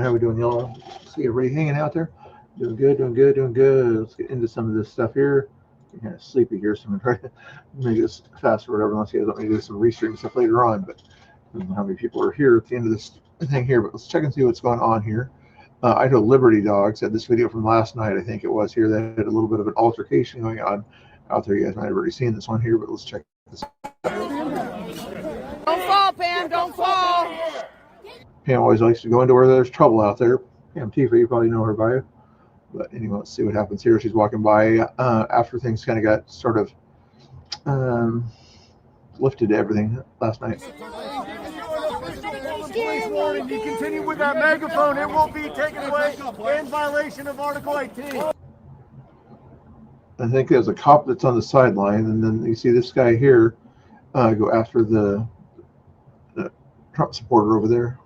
How are we doing, y'all? See everybody hanging out there? Doing good, doing good, doing good. Let's get into some of this stuff here. I'm kind of sleepy here, so I'm going to try to make this fast or whatever, unless you guys want me to do some restream stuff later on. But I don't know how many people are here at the end of this thing here, but let's check and see what's going on here. Idaho Liberty Dogs had this video from last night, I think it was here. They had a little bit of an altercation going on out there. You guys might have already seen this one here, but let's check this out. Don't fall, Pam, don't fall. Pam always likes to go into where there's trouble out there. Pam Tifa, you probably know her by it. But anyway, let's see what happens here. She's walking by after things kind of got sort of lifted to everything last night. Police warning, you continue with that megaphone, it will be taken away in violation of Article 18. I think there's a cop that's on the sideline, and then you see this guy here go after the Trump supporter over there.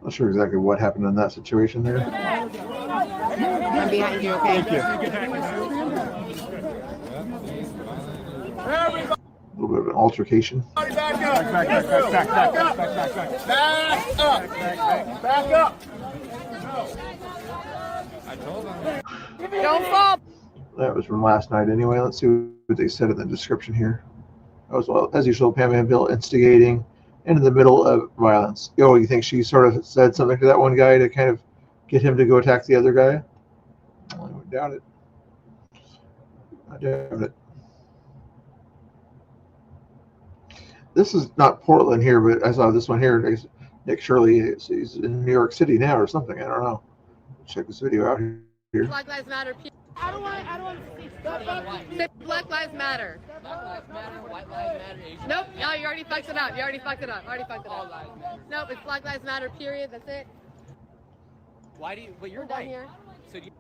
Not sure exactly what happened in that situation there. I'm behind you, okay? Thank you. A little bit of an altercation. Back up. Don't fall. That was from last night anyway. Let's see what they said in the description here. Well, as usual, Pam Anvil instigating and in the middle of violence. Oh, you think she sort of said something to that one guy to kind of get him to go attack the other guy? I would doubt it. I doubt it. This is not Portland here, but I saw this one here. Nick Shirley, he's in New York City now or something. I don't know. Check this video out here. Black Lives Matter. I don't want to Black Lives Matter. Black Lives Matter, White Lives Matter, Asian. Nope, no, you already fucked it up. You already fucked it up. Nope, it's Black Lives Matter, period. That's it. Why do you, but you're We're done white. here. So do you,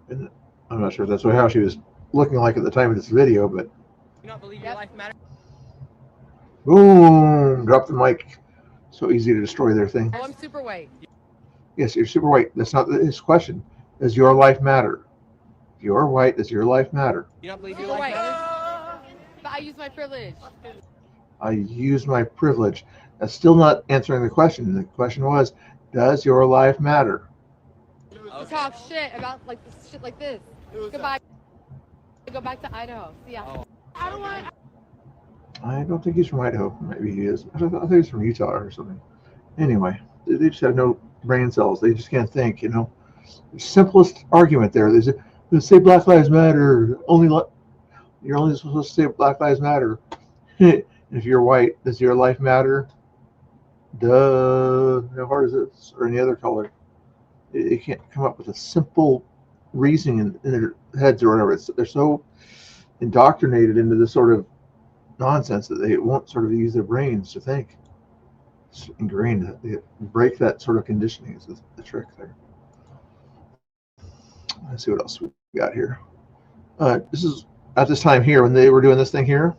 And I'm not sure if that's how she was looking like at the time of this video, but not believe your life matters? boom, drop the mic. So easy to destroy their thing. Oh, I'm super white. Yes, you're super white. That's not his question. Does your life matter? If you're white, does your life matter? You don't believe your Super life white. matters? But I use my privilege. I use my privilege. That's still not answering the question. The question was, does your life matter? Talk shit about like shit like this. Goodbye. Go back to Idaho. See ya. Oh. I don't want. I don't think he's from Idaho. Maybe he is. I think he's from Utah or something. Anyway, they just have no brain cells. They just can't think, you know. The simplest argument there. They say Black Lives Matter. You're only supposed to say Black Lives Matter. If you're white, does your life matter? Duh. How hard is this? Or any other color? They can't come up with a simple reasoning in their heads or whatever. They're so indoctrinated into this sort of nonsense that they won't sort of use their brains to think. It's ingrained. They break that sort of conditioning is the trick there. Let's see what else we got here. This is at this time here when they were doing this thing here.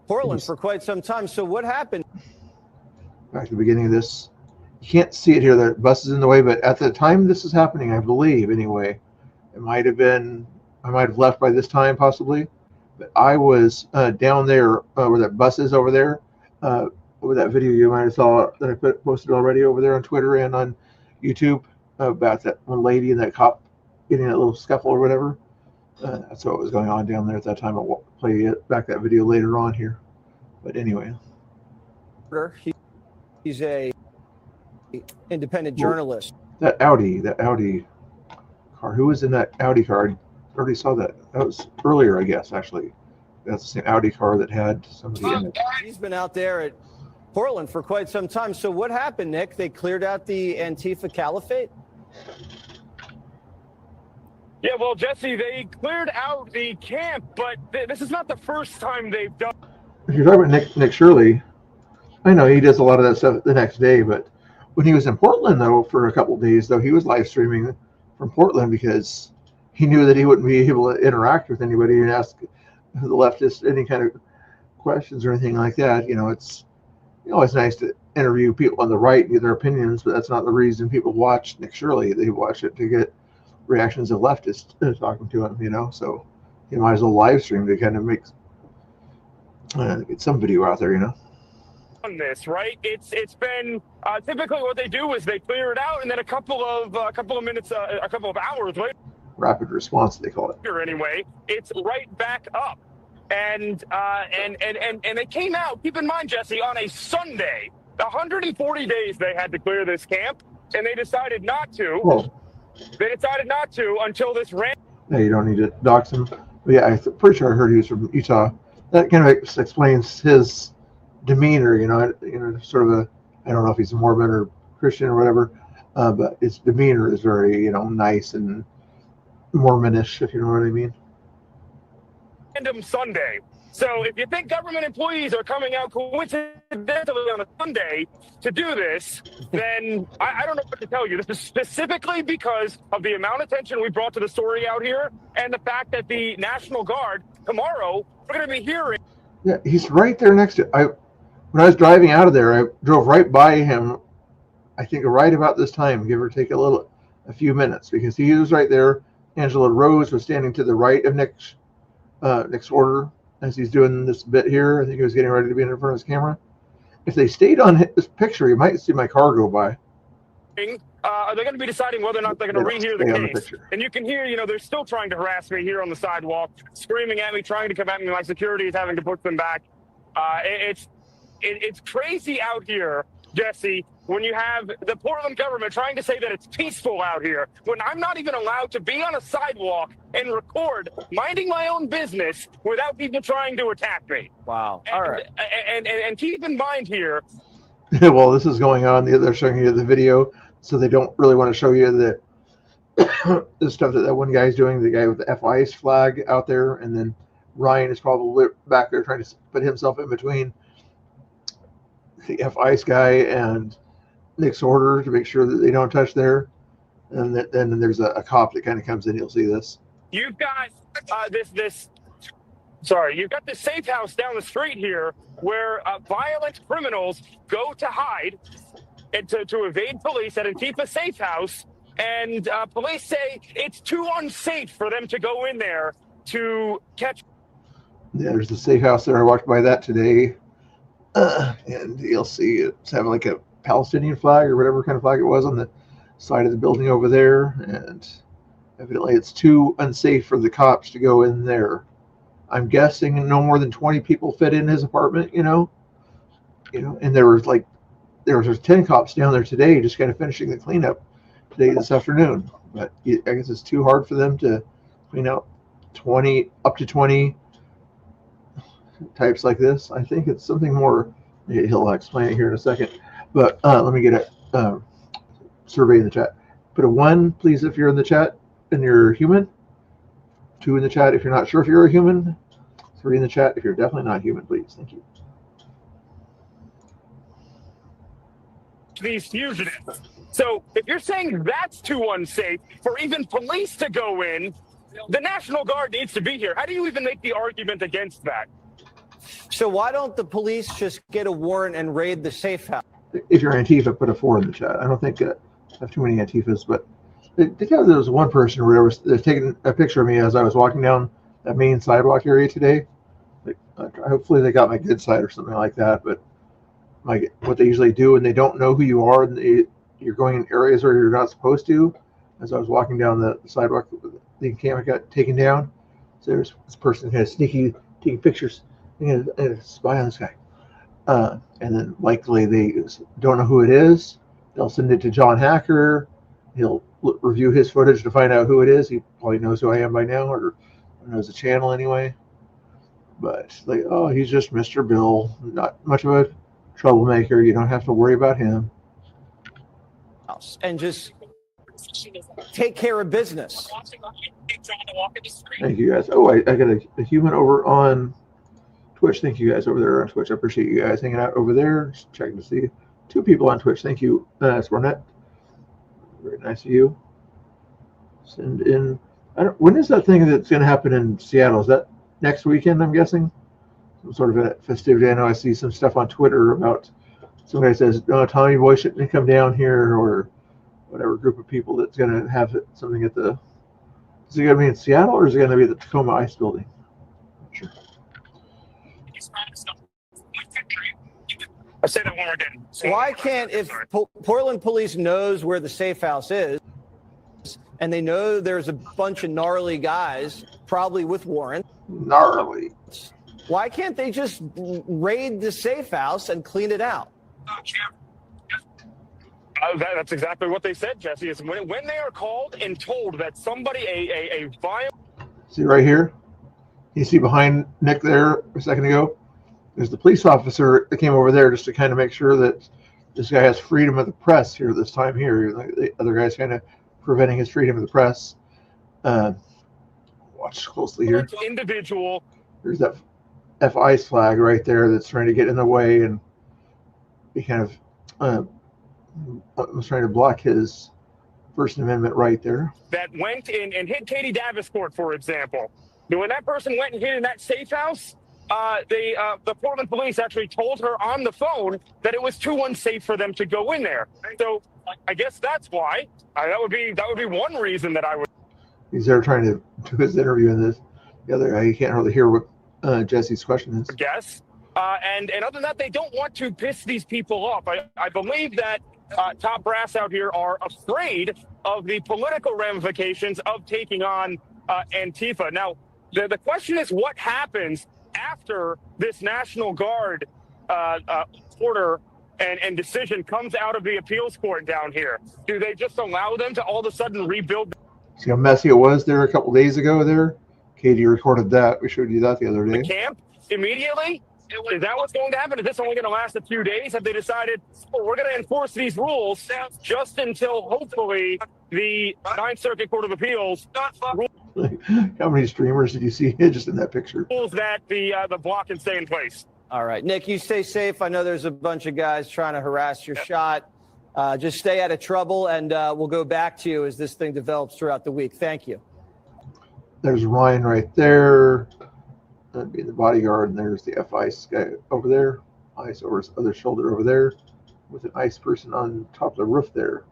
Portland for quite some time. So what happened? Back to the beginning of this. You can't see it here. The bus is in the way, but at the time this is happening, I believe, anyway, it might have been, I might have left by this time possibly, but I was down there where that bus is over there, over that video you might have saw that I posted already over there on Twitter and on YouTube about that one lady and that cop getting that little scuffle or whatever. That's what was going on down there at that time. I'll play back that video later on here. But anyway. He's a independent journalist. That Audi car. Who was in that Audi car? I already saw that. That was earlier, I guess, actually. That's the same Audi car that had somebody in it. He's been out there at Portland for quite some time. So what happened, Nick? They cleared out the Antifa Caliphate? Yeah, well, Jesse, they cleared out the camp, but this is not the first time they've done. If you're talking about Nick Shirley, I know he does a lot of that stuff the next day, but when he was in Portland, though, for a couple of days, though, he was live streaming from Portland because he knew that he wouldn't be able to interact with anybody and ask the leftist any kind of questions or anything like that. You know, it's always nice to interview people on the right and get their opinions, but that's not the reason people watch Nick Shirley. They watch it to get reactions of leftists talking to him, you know. So you might as well live stream to kind of make get some video out there, you know. On this, right? It's been typically what they do is they clear it out, and then a couple of minutes, a couple of hours later, rapid response they call it. Anyway, it's right back up. And they came out, keep in mind, Jesse, on a Sunday. 140 days they had to clear this camp, and they decided not to. Oh. They decided not to until this ran. No, you don't need to dox him. But yeah, I'm pretty sure I heard he was from Utah. That kind of explains his demeanor, you know, sort of I don't know if he's a Mormon or Christian or whatever, but his demeanor is very, you know, nice and Mormonish, if you know what I mean. Random Sunday. So if you think government employees are coming out coincidentally on a Sunday to do this, then I don't know what to tell you. This is specifically because of the amount of attention we brought to the story out here and the fact that the National Guard tomorrow, we're going to be hearing. Yeah, he's right there next to when I was driving out of there, I drove right by him, I think right about this time, give or take a few minutes, because he was right there. Angela Rose was standing to the right of Nick's order as he's doing this bit here. I think he was getting ready to be in front of his camera. If they stayed on this picture, you might see my car go by. They're going to be deciding whether or not they're going to rehear the case. And you can hear, you know, they're still trying to harass me here on the sidewalk, screaming at me, trying to come at me. My security is having to push them back. It's crazy out here, Jesse, when you have the Portland government trying to say that it's peaceful out here, when I'm not even allowed to be on a sidewalk and record, minding my own business without people trying to attack me. Wow. All right. And keep in mind here. Well, this is going on. They're showing you the video, so they don't really want to show you the stuff that one guy's doing, the guy with the F-ICE flag out there, and then Ryan is probably back there trying to put himself in between the F-ICE guy and Nick's order to make sure that they don't touch there. And then there's a cop that kind of comes in. You'll see this. You've got you've got this safe house down the street here where violent criminals go to hide and to evade police at Antifa safe house. And police say it's too unsafe for them to go in there to catch. Yeah, there's the safe house there. I walked by that today. And you'll see it's having like a Palestinian flag or whatever kind of flag it was on the side of the building over there. And evidently it's too unsafe for the cops to go in there. I'm guessing no more than 20 people fit in his apartment, you know, and there was 10 cops down there today just kind of finishing the cleanup today, this afternoon. But I guess it's too hard for them to clean up up to 20 types like this. I think it's something more. He'll explain it here in a second. But let me get a survey in the chat. Put a 1, please, if you're in the chat and you're human. 2 in the chat if you're not sure if you're a human. 3 in the chat if you're definitely not human, please. Thank you. These fugitives. So if you're saying that's too unsafe for even police to go in, the National Guard needs to be here. How do you even make the argument against that? So why don't the police just get a warrant and raid the safe house? If you're Antifa, put a 4 in the chat. I don't think I have too many Antifas, but there was one person or whatever that's taking a picture of me as I was walking down that main sidewalk area today. Hopefully they got my good side or something like that. But what they usually do, and they don't know who you are, and you're going in areas where you're not supposed to. As I was walking down the sidewalk, the camera got taken down. So there's this person kind of sneaky taking pictures. And spy on this guy. And then likely they don't know who it is. They'll send it to John Hacker. He'll review his footage to find out who it is. He probably knows who I am by now, or knows the channel anyway. But like, oh, he's just Mr. Bill. Not much of a troublemaker. You don't have to worry about him. And just take care of business. Thank you guys. Oh, I got a human over on Twitch. Thank you guys over there on Twitch. I appreciate you guys hanging out over there. Just checking to see 2 people on Twitch. Thank you, Swarnett. Very nice of you. Send in. When is that thing that's going to happen in Seattle? Is that next weekend? I'm guessing some sort of a festivity. I know I see some stuff on Twitter about some guy says, "No, Tommy Boy shouldn't come down here," or whatever group of people that's going to have something at the. Is it going to be in Seattle or is it going to be at the Tacoma Ice Building? Sure. I say that one more again. Why can't, if Portland police knows where the safe house is, and they know there's a bunch of gnarly guys, probably with warrants. Gnarly. Why can't they just raid the safe house and clean it out? That's exactly what they said, Jesse. Is when they are called and told that somebody, a violent... See right here? You see behind Nick there a second ago? There's the police officer that came over there just to kind of make sure that this guy has freedom of the press here this time here. The other guy's kind of preventing his freedom of the press. Watch closely here. Individual. There's that FI's flag right there that's trying to get in the way and be kind of was trying to block his First Amendment right there. That went in and hit Katie Davenport, for example. When that person went and hid in that safe house, the Portland police actually told her on the phone that it was too unsafe for them to go in there. So I guess that's why. That would be one reason that I would. He's there trying to do his interview in this. The other guy, you can't really hear what Jesse's question is. Guess. And other than that, they don't want to piss these people off. I believe that top brass out here are afraid of the political ramifications of taking on Antifa. Now, the question is what happens after this National Guard order and decision comes out of the appeals court down here. Do they just allow them to all of a sudden rebuild? See how messy it was there a couple days ago there? Katie recorded that. We showed you that the other day. The camp immediately? Is that what's going to happen? Is this only going to last a few days? Have they decided, we're going to enforce these rules just until hopefully the Ninth Circuit Court of Appeals How many streamers did you see just in that picture? rules that the block can stay in place? All right, Nick, you stay safe. I know there's a bunch of guys trying to harass your shot. Just stay out of trouble, and we'll go back to you as this thing develops throughout the week. Thank you. There's Ryan right there. That'd be the bodyguard, and there's the FICE guy over there. ICE over his other shoulder over there, with an ICE person on top of the roof there.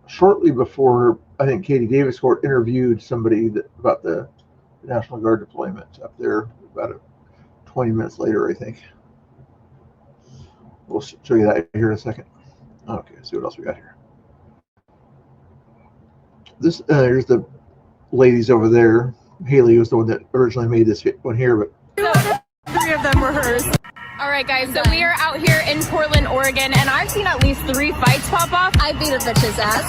Shortly before, I think Katie Davenport interviewed somebody about the National Guard deployment up there. About 20 minutes later, I think. We'll show you that here in a second. Okay, let's see what else we got here. This here's the ladies over there. Haley was the one that originally made this one here, but three of them were hers. All right, guys, so we are out here in Portland, Oregon, and I've seen at least 3 fights pop off. I beat a bitch's ass.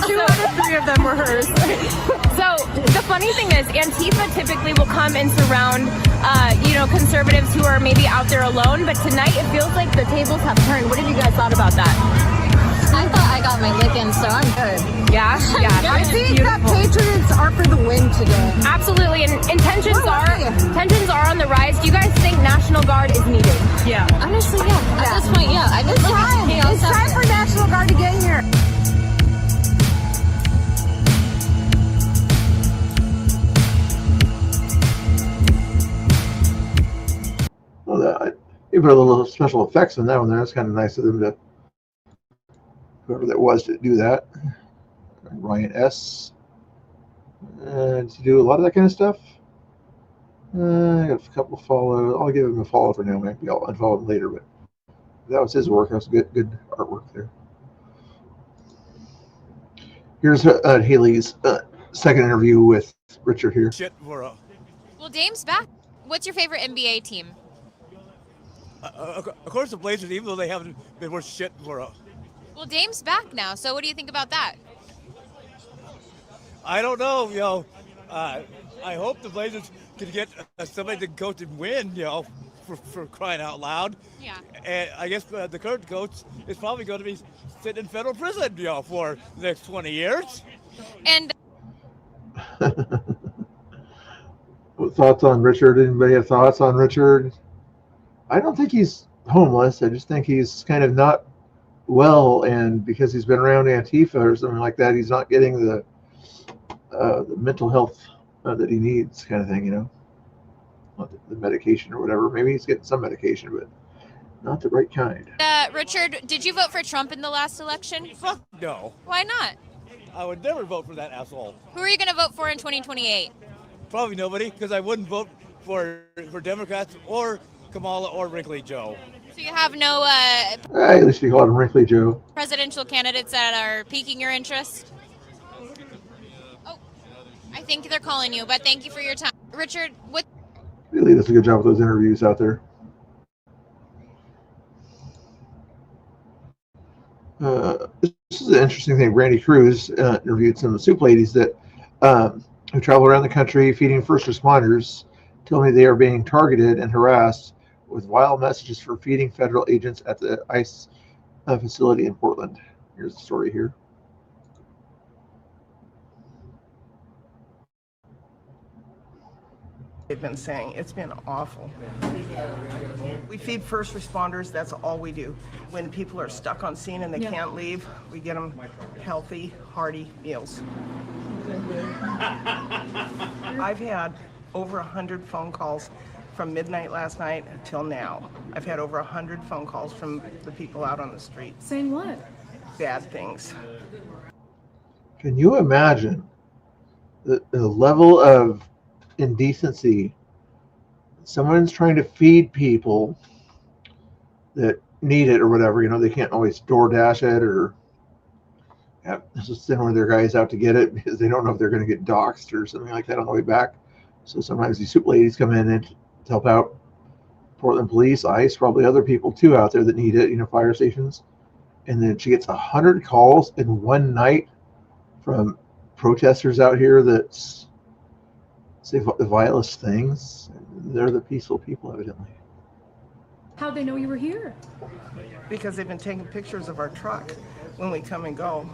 2 out of 3 of them were hers. So the funny thing is, Antifa typically will come and surround, conservatives who are maybe out there alone, but tonight it feels like the tables have turned. What have you guys thought about that? I thought I got my lick in, so I'm good. Yeah. I think that Patriots are for the win today. Absolutely, and tensions are on the rise. Do you guys think National Guard is needed? Yeah. Honestly, yeah. At this point, yeah. It's time for National Guard to get here. well, they put a little special effects on that one there. That's kind of nice of them to, whoever that was, to do that. Ryan S. To do a lot of that kind of stuff. I got a couple of follow. I'll give him a follow for now. Maybe I'll unfollow him later, but that was his work. That was good artwork there. Here's Haley's second interview with Richard here. Well, Dame's back. What's your favorite NBA team? Of course, the Blazers, even though they haven't been worth shit for a. Well, Dame's back now, so what do you think about that? I don't know, I hope the Blazers can get somebody to coach and win, for crying out loud. Yeah. And I guess the current coach is probably going to be sitting in federal prison, for the next 20 years. And Thoughts on Richard? Anybody have thoughts on Richard? I don't think he's homeless. I just think he's kind of not well, and because he's been around Antifa or something like that, he's not getting the mental health that he needs, kind of thing, not the medication or whatever. Maybe he's getting some medication, but not the right kind. Richard, did you vote for Trump in the last election? Fuck no. Why not? I would never vote for that asshole. Who are you going to vote for in 2028? Probably nobody, because I wouldn't vote for Democrats or Kamala or Wrinkly Joe. So you have no At least you called him Wrinkly Joe. presidential candidates that are piquing your interest? Oh, I think they're calling you, but thank you for your time. Richard, what? Really does a good job with those interviews out there. This is an interesting thing. Randy Cruz interviewed some soup ladies that who travel around the country feeding first responders, telling me they are being targeted and harassed with wild messages for feeding federal agents at the ICE facility in Portland. Here's the story here. They've been saying it's been awful. We feed first responders, that's all we do. When people are stuck on scene and they can't leave, we get them healthy, hearty meals. I've had over 100 phone calls from midnight last night till now. I've had over 100 phone calls from the people out on the street. Saying what? Bad things. Can you imagine the level of indecency? Someone's trying to feed people that need it or whatever, they can't always DoorDash it or send one of their guys out to get it because they don't know if they're going to get doxxed or something like that on the way back. So sometimes these soup ladies come in and help out Portland police, ICE, probably other people too out there that need it, fire stations. And then she gets 100 calls in one night from protesters out here that say the vilest things. They're the peaceful people, evidently. How'd they know you were here? Because they've been taking pictures of our truck when we come and go.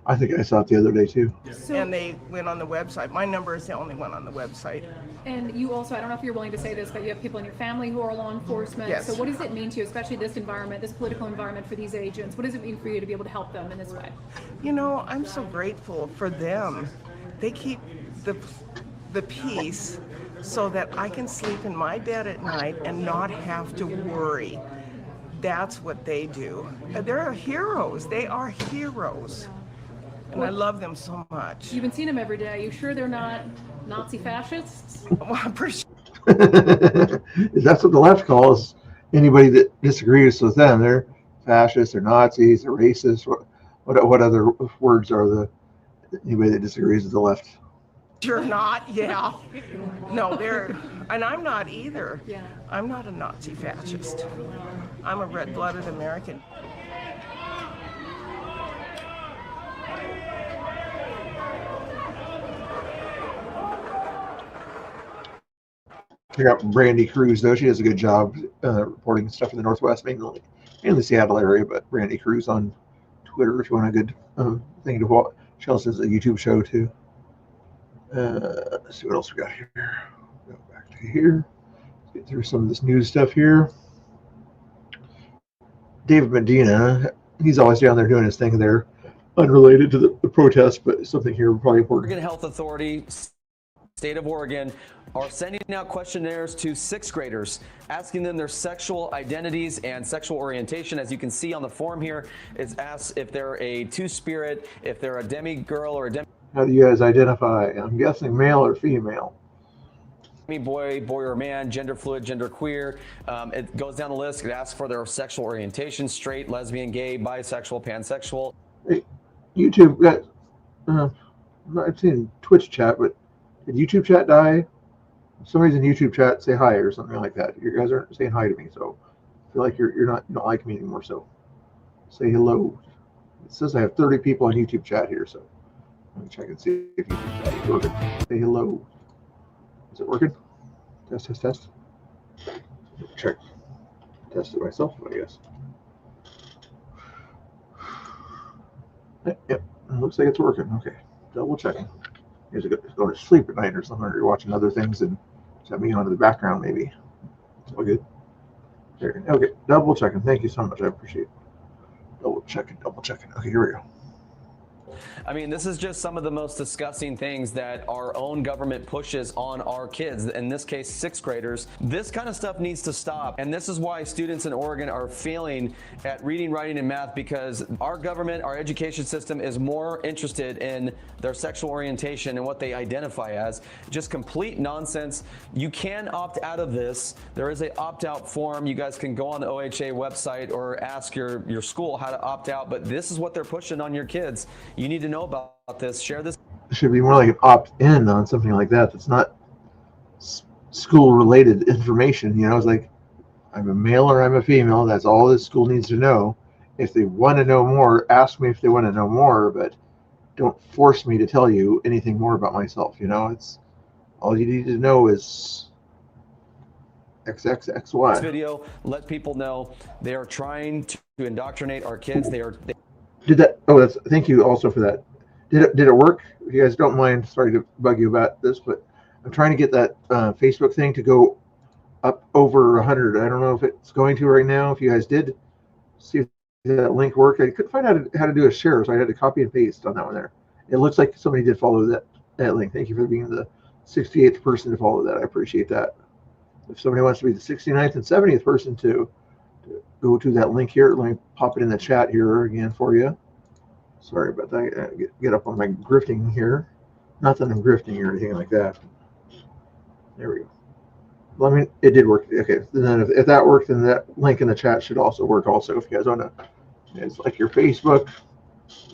I think I saw it the other day too. And they went on the website. My number is the only one on the website. And you also, I don't know if you're willing to say this, but you have people in your family who are law enforcement. Yes. So what does it mean to you, especially this environment, this political environment for these agents? What does it mean for you to be able to help them in this way? I'm so grateful for them. They keep the peace so that I can sleep in my bed at night and not have to worry. That's what they do. They're heroes. They are heroes. And I love them so much. You've been seeing them every day. You sure they're not Nazi fascists? Well, I'm pretty sure. That's what the left calls anybody that disagrees with them. They're fascists, they're Nazis, they're racists. What other words are anybody that disagrees with the left? You're not, yeah. No, and I'm not either. Yeah. I'm not a Nazi fascist. I'm a red-blooded American. Check out Brandy Cruz, though. She does a good job reporting stuff in the Northwest, mainly the Seattle area, but Brandy Cruz on Twitter if you want a good thing to watch. She also has a YouTube show, too. Let's see what else we got here. Go back to here. Let's get through some of this news stuff here. David Medina, he's always down there doing his thing there, unrelated to the protest, but something here probably important. Oregon Health Authority, State of Oregon, are sending out questionnaires to 6th graders, asking them their sexual identities and sexual orientation. As you can see on the form here, it asks if they're a two-spirit, if they're a demi-girl or a demi... How do you guys identify? I'm guessing male or female. Boy or man, gender fluid, gender queer. It goes down the list. It asks for their sexual orientation: straight, lesbian, gay, bisexual, pansexual. Hey, YouTube got. I've seen Twitch chat, but did YouTube chat die? If somebody's in YouTube chat, say hi or something like that. You guys aren't saying hi to me, so I feel like you don't like me anymore. So say hello. It says I have 30 people on YouTube chat here, so let me check and see if YouTube chat is working. Say hello. Is it working? Test. Check. Test it myself, I guess. Yep. It looks like it's working. Okay. Double checking. Is it going to sleep at night or something? Or you're watching other things and set me onto the background maybe. It's all good. There. Okay. Double checking. Thank you so much. I appreciate it. Double checking. Okay, here we go. I mean, this is just some of the most disgusting things that our own government pushes on our kids, in this case, 6th graders. This kind of stuff needs to stop. And this is why students in Oregon are failing at reading, writing, and math, because our government, our education system is more interested in their sexual orientation and what they identify as. Just complete nonsense. You can opt out of this. There is a opt-out form. You guys can go on the OHA website or ask your school how to opt out, but this is what they're pushing on your kids. You need to know about this. Share this. It should be more like an opt-in on something like that. That's not school-related information. You know, it's like, I'm a male or I'm a female. That's all this school needs to know. If they want to know more, ask me if they want to know more, but don't force me to tell you anything more about myself. You know, it's all you need to know is XXXY. This video, let people know they are trying to indoctrinate our kids. Did that? Oh, that's. Thank you also for that. Did it work? If you guys don't mind, sorry to bug you about this, but I'm trying to get that Facebook thing to go up over 100. I don't know if it's going to right now. If you guys did see if that link worked, I couldn't find out how to do a share, so I had to copy and paste on that one there. It looks like somebody did follow that link. Thank you for being the 68th person to follow that. I appreciate that. If somebody wants to be the 69th and 70th person to go to that link here, let me pop it in the chat here again for you. Sorry about that. Get up on my grifting here. Not that I'm grifting or anything like that. There we go. Well, I mean, it did work. Okay, and then if that worked, then that link in the chat should also work. Also, if you guys want to, it's like your Facebook.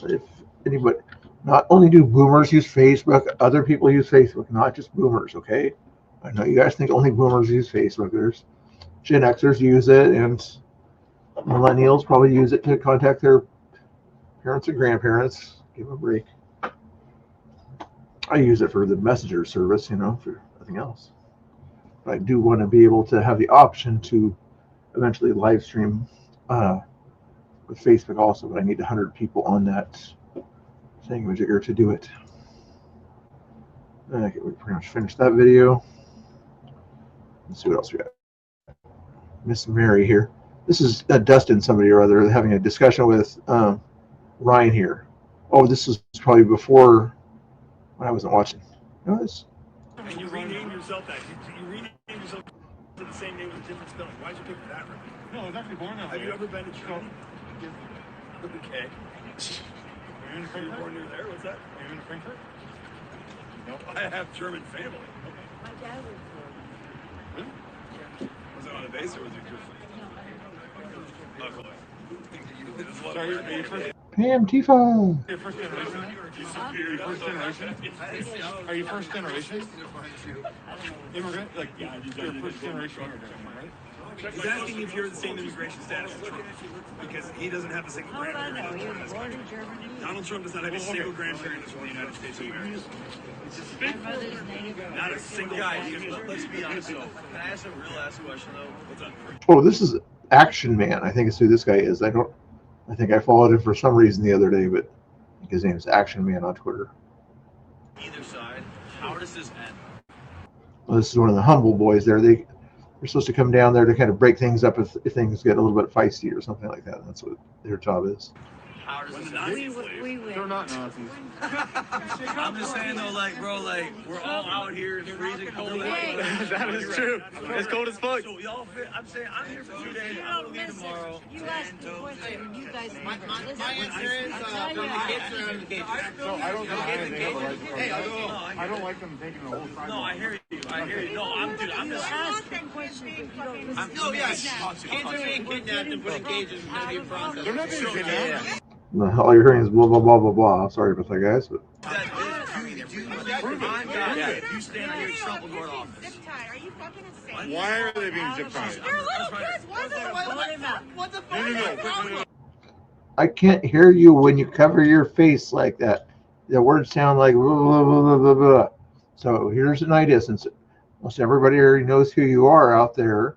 If anybody, not only do boomers use Facebook, other people use Facebook, not just boomers. Okay, I know you guys think only boomers use Facebook. There's Gen Xers use it, and millennials probably use it to contact their parents and grandparents. Give them a break. I use it for the messenger service, you know, for nothing else. But I do want to be able to have the option to eventually live stream with Facebook also, but I need 100 people on that thingamajigger to do it. Okay, we pretty much finished that video. Let's see what else we got. Miss Mary here. This is Dustin, somebody or other, having a discussion with Ryan here. Oh, this was probably before when I wasn't watching. No, this. And you renamed yourself that. You renamed yourself to the same name with a different spelling. Why'd you pick that? No, I was actually born that way. Have you ever been to Trinity? Okay. Were you born near there? What's that? Are you in Frankfurt? No, I have German family. Okay. My dad was born. Really? Was it on a base or was it your family? Pam Tifa. Are you first generation? Are you first generation? Immigrant? Like, you're first generation immigrant, right? He's asking if you're the same immigration status as Trump, because he doesn't have a single grandparent. Donald Trump does not have a single grandparent in the United States of America. Not a single. Guys, let's be honest though. Can I ask a real ass question though? What's up? Oh, this is Action Man. I think it's who this guy is. I think I followed him for some reason the other day, but I think his name is Action Man on Twitter. Either side. How does this end? Well, this is one of the humble boys there. They're supposed to come down there to kind of break things up if things get a little bit feisty or something like that. That's what their job is. How does this end? They're not Nazis. I'm just saying though, like, bro, like, we're all out here freezing cold. That is true. It's cold as fuck. So y'all fit, I'm saying, I'm here for 2 days. I'm gonna leave tomorrow. You asked the question, you guys My answer is, from the kids are in the cage. So I don't I don't like them taking the whole side. No, I hear you. I hear you. No, I'm just asking questions, but you don't listen. No, yes. Kids are being kidnapped and put in cages. It's going to be a process. They're not being kidnapped. All you're hearing is blah, blah, blah, blah, blah. Sorry about that, guys. But You stand here in trouble going off. Zip tie. Are you fucking insane? Why are they being zip tied? You're little kids. What the fuck? No. I can't hear you when you cover your face like that. The words sound like blah, blah, blah, blah, blah. So here's an idea. Since most everybody already knows who you are out there,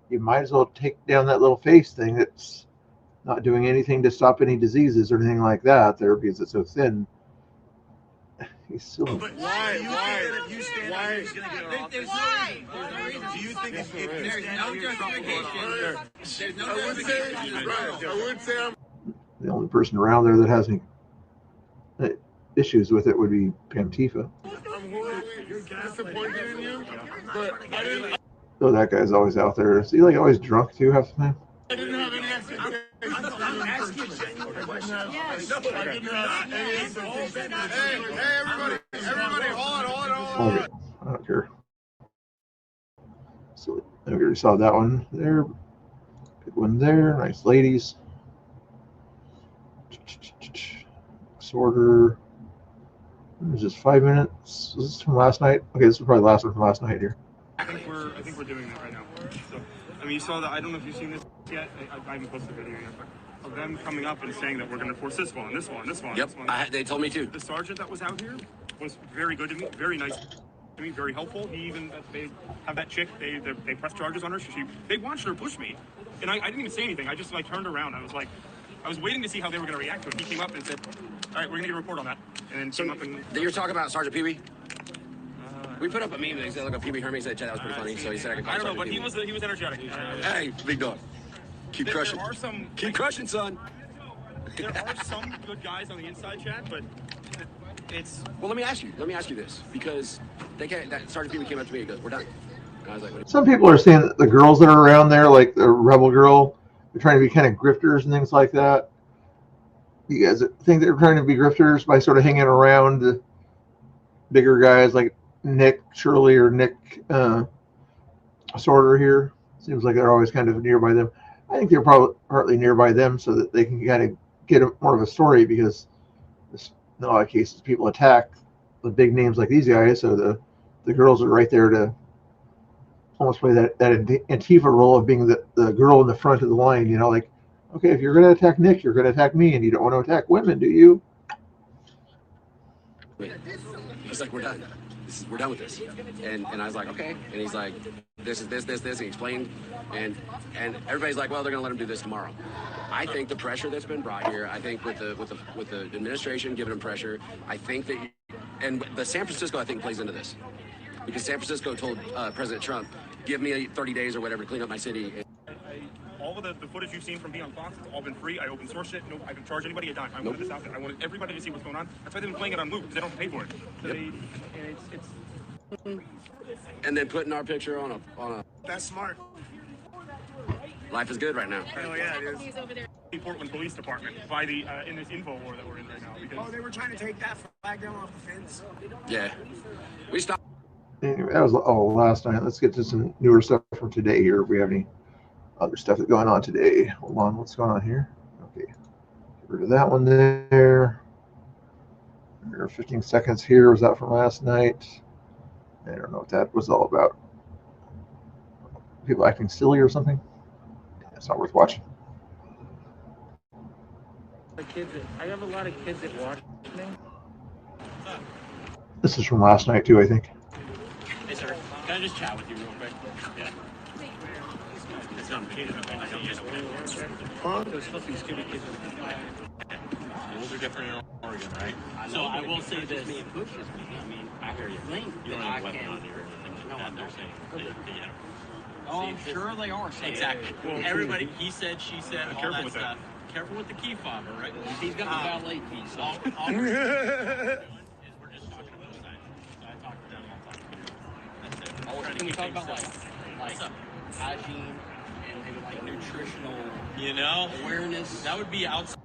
you might as well take down that little face thing that's not doing anything to stop any diseases or anything like that there because it's so thin. He's silly. But why? If you stand there, he's going to get an office. Why? Do you think if you There's no justification. There's no justification. I would say I'm The only person around there that has any issues with it would be Pantifa. I'm horribly disappointed in you, but I didn't. So that guy's always out there. Is he like always drunk too half the time? I didn't have any expectations. I'm asking genuine questions. Yes. No, I didn't have any expectations. Hey, everybody, hold on. Okay. I don't care. So I already saw that one there. Good one there. Nice ladies. Sorter. It was just 5 minutes. Is this from last night? Okay, this is probably the last one from last night here. I think we're doing that right now. So, I mean, you saw that. I don't know if you've seen this yet. I haven't posted a video yet, but of them coming up and saying that we're going to force this one, this one, this one. Yep, this one. they told me too. The sergeant that was out here was very good to me, very nice to me, very helpful. He even they have that chick. They pressed charges on her. They watched her push me, and I didn't even say anything. I just like turned around. I was waiting to see how they were going to react to it. He came up and said, "All right, we're going to get a report on that." And then came up and. You're talking about Sergeant Pee Wee? We put up a meme that said like a Pee Wee heard me say that was pretty funny, so he said I could call I don't know, Sergeant but Pee Wee. he was energetic. Hey, big dog. Keep crushing. There are some. Keep crushing, son. There are some good guys on the inside chat, but it's. Well, let me ask you this, because that Sergeant Pee Wee came up to me and goes, "We're done." And I was like, what? Some people are saying that the girls that are around there, like the Rebel Girl, they're trying to be kind of grifters and things like that. You guys think they're trying to be grifters by sort of hanging around the bigger guys like Nick Shirley or Nick Sorter here? Seems like they're always kind of nearby them. I think they're probably partly nearby them so that they can kind of get more of a story, because in a lot of cases people attack the big names like these guys, so the girls are right there to almost play that Antifa role of being the girl in the front of the line, you know, like, okay, if you're going to attack Nick, you're going to attack me, and you don't want to attack women, do you? He's like, we're done. We're done with this. And I was like, okay. And he's like, this is this. And he explained. And everybody's like, well, they're going to let him do this tomorrow. I think the pressure that's been brought here, I think with the administration giving him pressure, I think that, and the San Francisco, I think, plays into this. Because San Francisco told President Trump, give me 30 days or whatever to clean up my city. All of the footage you've seen from me on Fox, it's all been free. I open source it. No, I didn't charge anybody a dime. I wanted this out there. I wanted everybody to see what's going on. That's why they've been playing it on loop, because they don't pay for it. So Yep. And then putting our picture on a. That's smart. Life is good right now. Oh yeah, it is. The Portland Police Department by the in this info war that we're in right now. Because they were trying to take that flag down off the fence. Yeah, we stopped. Anyway, that was all last night. Let's get to some newer stuff from today here. If we have any other stuff that's going on today. Hold on, what's going on here? Okay, get rid of that one there. 15 seconds here. Was that from last night? I don't know what that was all about. People acting silly or something? It's not worth watching. I have a lot of kids that watch me. This is from last night too, I think. Hey, sir. Can I just chat with you real quick? Yeah. There's supposed to be stupid kids. Rules are different in Oregon, right? So I will say this. Me and pushes me. I mean, I hear you. You don't have a weapon on you or anything like that. They're saying, yeah. Oh, I'm sure they are. Exactly. Well, everybody, he said, she said, all that stuff. Careful with the key fob, all right? He's got the valet piece. All we're just talking about size. I talk to them all the time. That's it. All we're trying to talk about like hygiene and maybe like nutritional, awareness. That would be outside.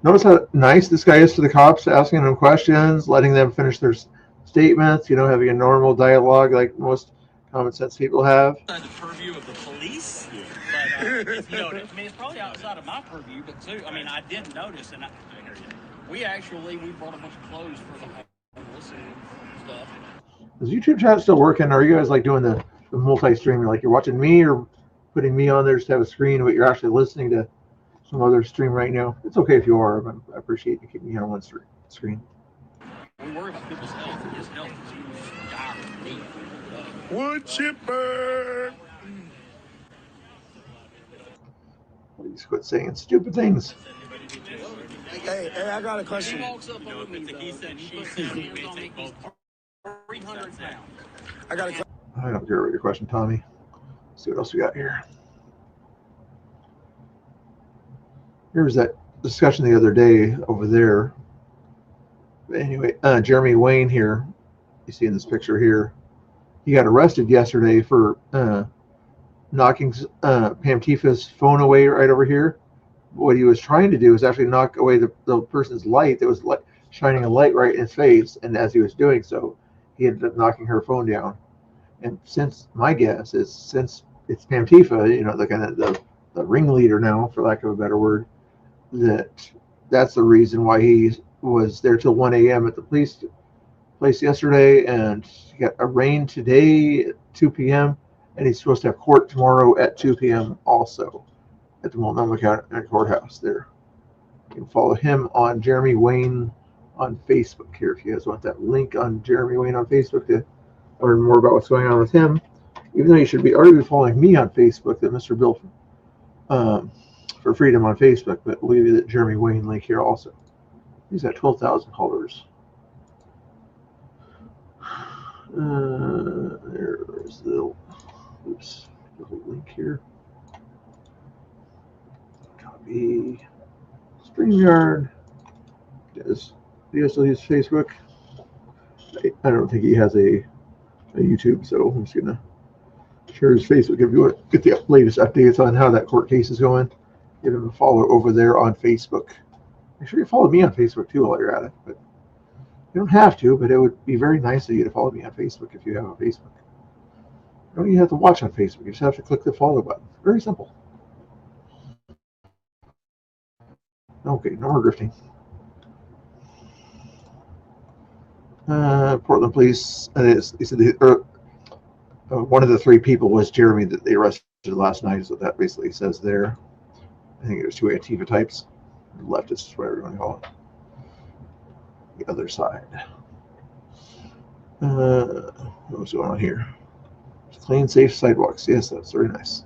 Notice how nice this guy is to the cops, asking them questions, letting them finish their statements, you know, having a normal dialogue like most common sense people have. Outside the purview of the police, but it's, I mean, it's probably outside of my purview, but too, I mean, I didn't notice, and we brought a bunch of clothes for the homeless and stuff. Is YouTube chat still working? Are you guys like doing the multi-stream? Like you're watching me or putting me on there just to have a screen, but you're actually listening to some other stream right now? It's okay if you are, but I appreciate you keeping me on one screen. We worry about people's health, and his health is dire need. Wood chipper. Please quit saying stupid things. Hey, I got a question. He walks up on me, he said, she said, he was gonna make these 300 pounds. I got a question. I don't care about your question, Tommy. Let's see what else we got here. Here's that discussion the other day over there. But anyway, Jeremy Wayne here, you see in this picture here, he got arrested yesterday for knocking Pam Tifa's phone away right over here. What he was trying to do is actually knock away the person's light that was shining a light right in his face, and as he was doing so, he ended up knocking her phone down. And since my guess is, since it's Pam Tifa, you know, the kind of the ringleader now, for lack of a better word, that's the reason why he was there till 1 a.m. at the place yesterday, and he got arraigned today at 2 p.m. and he's supposed to have court tomorrow at 2 p.m. also at the Multnomah County Courthouse there. You can follow him on Jeremy Wayne on Facebook here if you guys want that link on Jeremy Wayne on Facebook to learn more about what's going on with him. Even though you should already be following me on Facebook, that Mr. Bill for Freedom on Facebook, but we'll give you the Jeremy Wayne link here also. He's got 12,000 followers. There's the link here. Copy. StreamYard. He still use Facebook. I don't think he has a YouTube, so I'm just gonna share his Facebook. If you want to get the latest updates on how that court case is going, give him a follow over there on Facebook. Make sure you follow me on Facebook too while you're at it. But you don't have to, but it would be very nice of you to follow me on Facebook if you have a Facebook. You don't even have to watch on Facebook. You just have to click the follow button. Very simple. Okay, no more grifting. Portland police. He said one of the three people was Jeremy that they arrested last night. So that basically says there. I think it was two Antifa types, leftists, whatever you want to call it. The other side. What's going on here? Clean, safe sidewalks. Yes, that's very nice.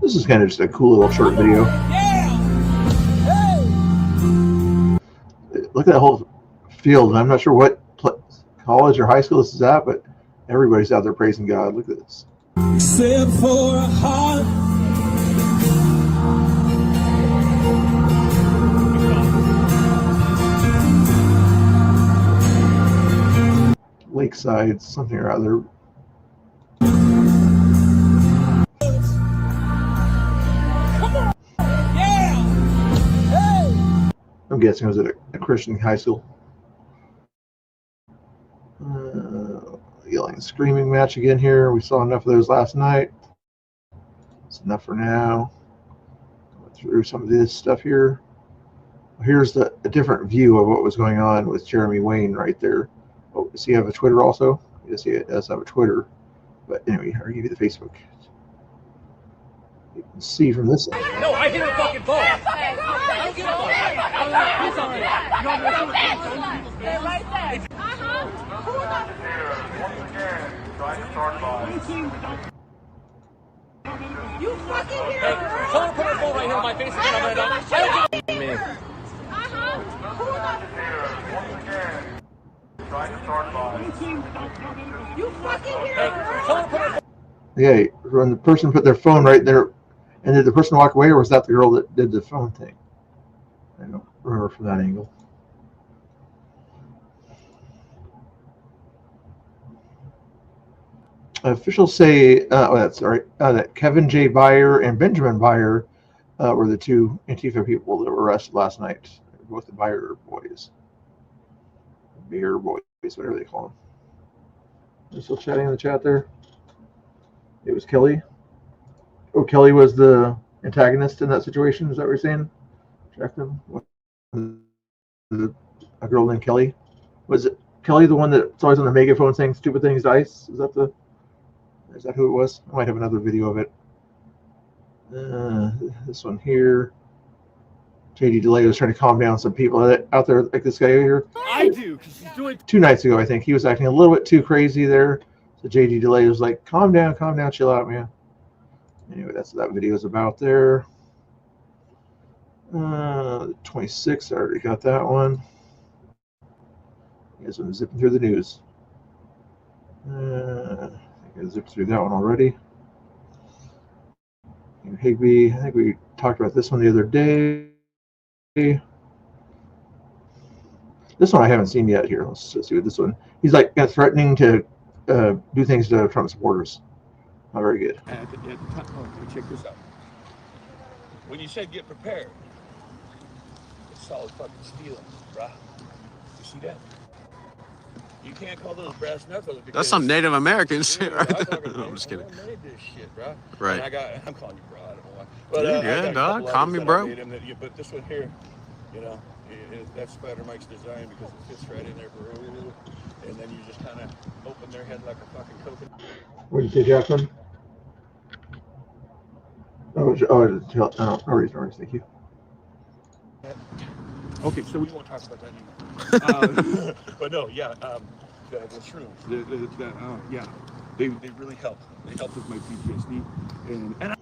This is kind of just a cool little short video. Look at that whole field. I'm not sure what college or high school this is at, but everybody's out there praising God. Look at this. Except for a heart. Lakeside, something or other. I'm guessing it was at a Christian high school. Yelling and screaming match again here. We saw enough of those last night. It's enough for now. Went through some of this stuff here. Here's a different view of what was going on with Jeremy Wayne right there. Oh, does he have a Twitter also? Yes, he does have a Twitter. But anyway, I'll give you the Facebook. You can see from this side. No, I hit a fucking ball. I don't give a You fucking hear her? Someone put her phone right here on my face again. I'm gonna You fucking hear her? Yeah, when the person put their phone right there, and did the person walk away, or was that the girl that did the phone thing? I don't remember from that angle. Officials say, that's right, that Kevin J. Byer and Benjamin Byer were the two Antifa people that were arrested last night. Both the Byer boys. Beer boys, whatever they call them. They're still chatting in the chat there. It was Kelly. Oh, Kelly was the antagonist in that situation. Is that what you're saying? Check them. A girl named Kelly. Was it Kelly the one that's always on the megaphone saying stupid things to ICE? Is that who it was? I might have another video of it. This one here. JD DeLay was trying to calm down some people out there, like this guy here. I do, because he's doing 2 nights ago, I think. He was acting a little bit too crazy there. So JD DeLay was like, calm down, chill out, man. Anyway, that's what that video is about there. 26, I already got that one. You guys want to zip through the news. I think I zipped through that one already. Higby, I think we talked about this one the other day. This one I haven't seen yet. Here, let's see what this one. He's like threatening to do things to Trump supporters. Not very good. At the top, check this out. When you said get prepared, it's solid fucking steel, bruh. You see that? You can't call those brass knuckles. That's some Native American shit right there. No, I'm just kidding. I made this shit, bruh. Right. And I'm calling you bro. I don't know why. But, You're I good, got a dog. couple Call others me, that bro. I made, and but this one here, you know, that's Spider Mike's design because it fits right in there, bro. And then you just kind of open their head like a fucking coconut. What did you say, Jacqueline? No worries, thank you. Okay, so we won't talk about that anymore. But no, yeah, the shrooms, yeah, they really help. They help with my PTSD, and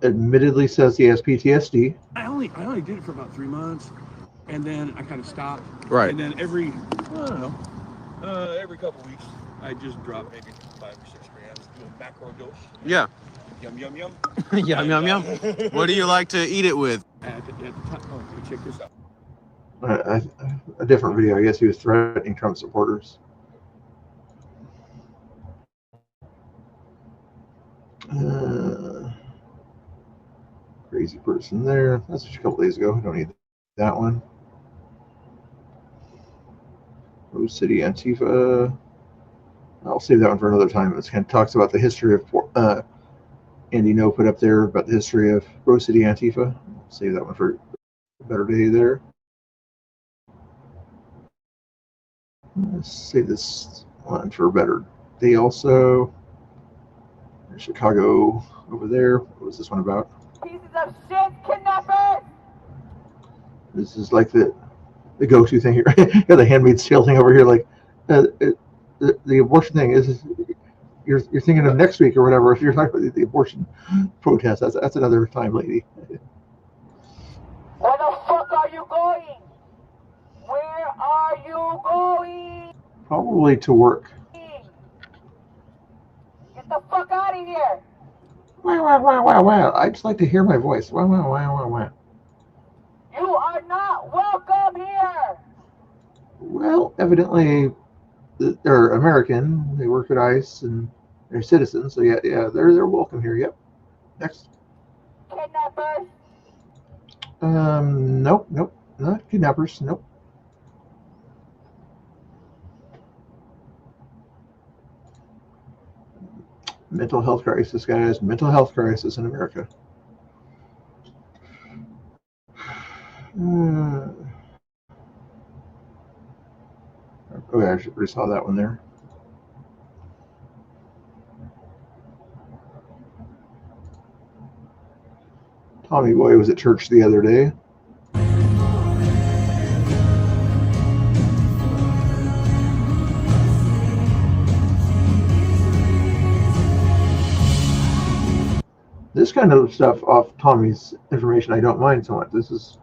Admittedly says he has PTSD. I only did it for about 3 months, and then I kind of stopped. Right. And then every couple weeks, I just drop maybe 5 or 6 grams, do a macro dose. Yeah. Yum yum yum. Yum yum yum. What do you like to eat it with? At the top, check this out. A different video. I guess he was threatening Trump supporters. Crazy person there. That's just a couple days ago. I don't need that one. Rose City Antifa. I'll save that one for another time. It kind of talks about the history of Andy No put up there about the history of Rose City Antifa. I'll save that one for a better day there. Let's save this one for a better day also. There's Chicago over there. What was this one about? Pieces of shit, kidnappers! This is like the go-to thing here. Yeah, the Handmaid's Tale thing over here. Like the abortion thing is you're thinking of next week or whatever. If you're talking about the abortion protest, that's another time, lady. Where the fuck are you going? Where are you going? Probably to work. Get the fuck out of here! Wow, wow, wow, wow, wow. I just like to hear my voice. Wow, wow, wow, wow, wow. You are not welcome here! Well, evidently they're American. They work at ICE and they're citizens. So yeah, they're welcome here. Yep. Next. Kidnappers? Nope, not kidnappers. Nope. Mental health crisis, guys. Mental health crisis in America. Okay, I already saw that one there. Tommy Boy was at church the other day. This kind of stuff off Tommy's information I don't mind so much. This is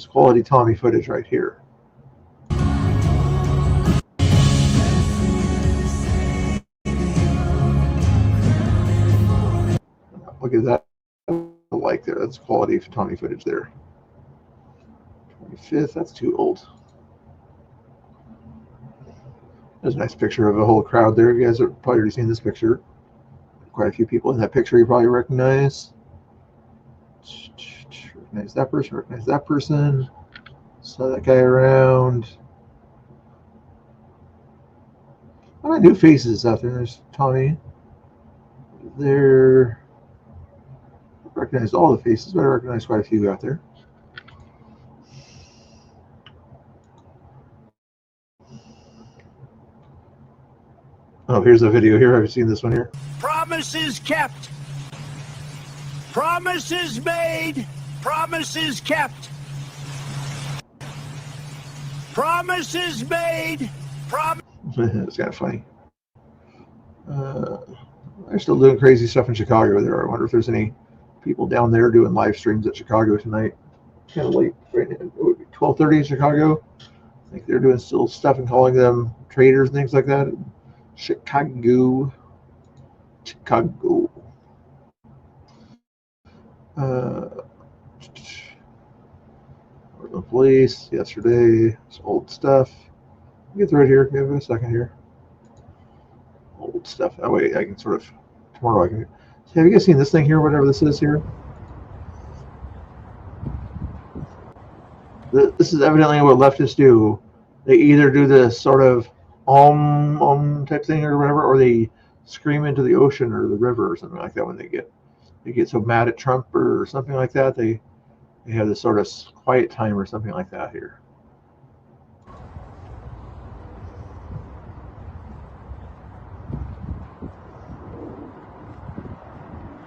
quality Tommy footage right here. Look at that like there. That's quality Tommy footage there. 25th, that's too old. There's a nice picture of a whole crowd there. You guys have probably already seen this picture. Quite a few people in that picture you probably recognize. Recognize that person, recognize that person. Saw that guy around. A lot of new faces out there. There's Tommy. There. I recognize all the faces, but I recognize quite a few out there. Oh, here's a video here. I've seen this one here. Promises kept. Promises made. Promises kept. Promises made. It's kind of funny. They're still doing crazy stuff in Chicago there. I wonder if there's any people down there doing live streams at Chicago tonight. Kind of late right now. 12:30 in Chicago. I think they're doing still stuff and calling them traitors and things like that. Chicago. The police yesterday. It's old stuff. Get through it here. Give it a second here. Old stuff. That way I can sort of tomorrow I can. Have you guys seen this thing here? Whatever this is here. This is evidently what leftists do. They either do this sort of type thing or whatever, or they scream into the ocean or the river or something like that when they get so mad at Trump or something like that. They have this sort of quiet time or something like that here.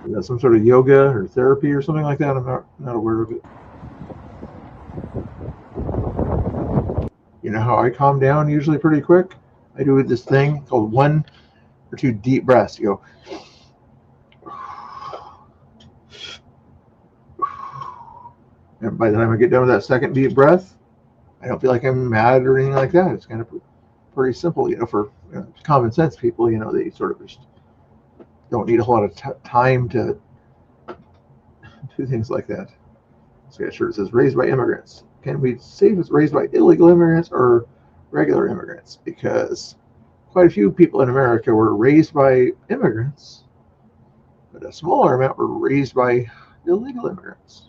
Is that some sort of yoga or therapy or something like that? I'm not aware of it. You know how I calm down usually pretty quick? I do this thing called 1 or 2 deep breaths. You go. And by the time I get done with that second deep breath, I don't feel like I'm mad or anything like that. It's kind of pretty simple, for common sense people. They sort of just don't need a whole lot of time to do things like that. So yeah, sure, it says raised by immigrants. Can we say if it's raised by illegal immigrants or regular immigrants? Because quite a few people in America were raised by immigrants, but a smaller amount were raised by illegal immigrants.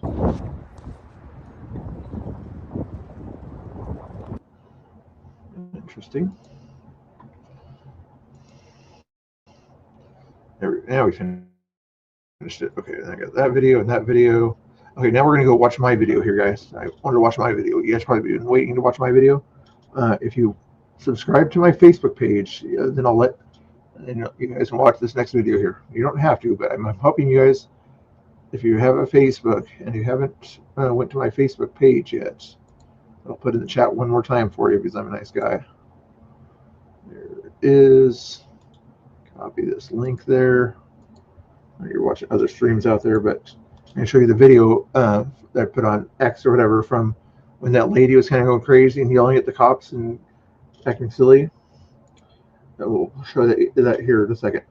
Interesting. Now we finished it. Okay, then I got that video and that video. Okay, now we're going to go watch my video here, guys. I wanted to watch my video. You guys probably been waiting to watch my video. If you subscribe to my Facebook page, then I'll let you guys can watch this next video here. You don't have to, but I'm helping you guys. If you have a Facebook and you haven't went to my Facebook page yet, I'll put it in the chat one more time for you because I'm a nice guy. There it is. Copy this link there. You're watching other streams out there, but I'm going to show you the video that I put on X or whatever from when that lady was kind of going crazy and yelling at the cops and acting silly. We'll show that here in a second.